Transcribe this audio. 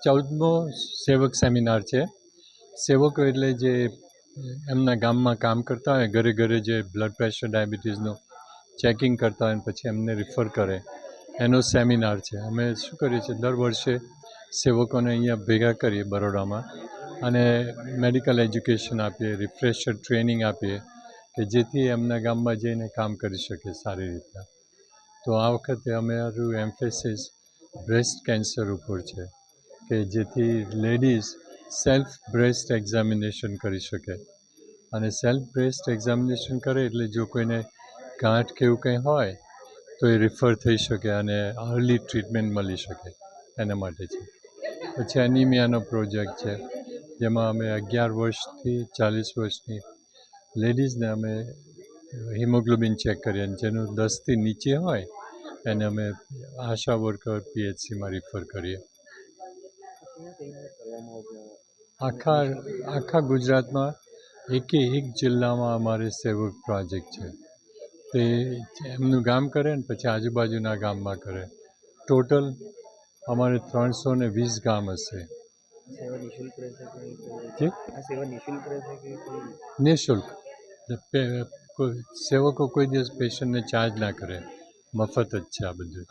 14મો સેવક સેમિનાર છે. સેવકો એટલે જે એમના ગામમાં કામ કરતા હોય, ઘરે ઘરે જે બ્લડ પ્રેશર ડાયાબિટીસનું ચેકિંગ કરતા હોય પછી એમને રિફર કરે એનો સેમિનાર છે. અમે શું કરીએ છીએ, દર વર્ષે સેવકોને અહીંયા ભેગા કરીએ બરોડામાં અને મેડિકલ એજ્યુકેશન આપીએ, રિફ્રેશર ટ્રેનિંગ આપીએ કે જેથી એમના ગામમાં જઈને કામ કરી શકે સારી રીતના. તો આ વખતે અમારું એમ્ફેસિસ બ્રેસ્ટ કેન્સર ઉપર છે કે જેથી લેડીઝ સેલ્ફ બ્રેસ્ટ એક્ઝામિનેશન કરી શકે અને સેલ્ફ બ્રેસ્ટ એક્ઝામિનેશન કરે એટલે જો કોઈને ગાંઠ કે એવું કંઈ હોય તો એ રિફર થઈ શકે અને અર્લી ટ્રીટમેન્ટ મળી શકે એના માટે છે. પછી એનિમિયાનો પ્રોજેક્ટ છે જેમાં અમે 11 વર્ષથી 40 વર્ષની લેડીઝને અમે હિમોગ્લોબિન ચેક કરીએ અને જેનું 10થી નીચે હોય એને અમે આશા વર્કર PHCમાં રિફર કરીએ. આખા ગુજરાતમાં એકે એક જિલ્લામાં અમારે સેવક પ્રોજેક્ટ છે. તે એમનું ગામ કરે ને પછી આજુબાજુના ગામમાં કરે. ટોટલ અમારે 320 ગામ હશે. નિઃશુલ્ક. સેવકો કોઈ દિવસ પેશન્ટને ચાર્જ ના કરે, મફત જ છે આ બધું.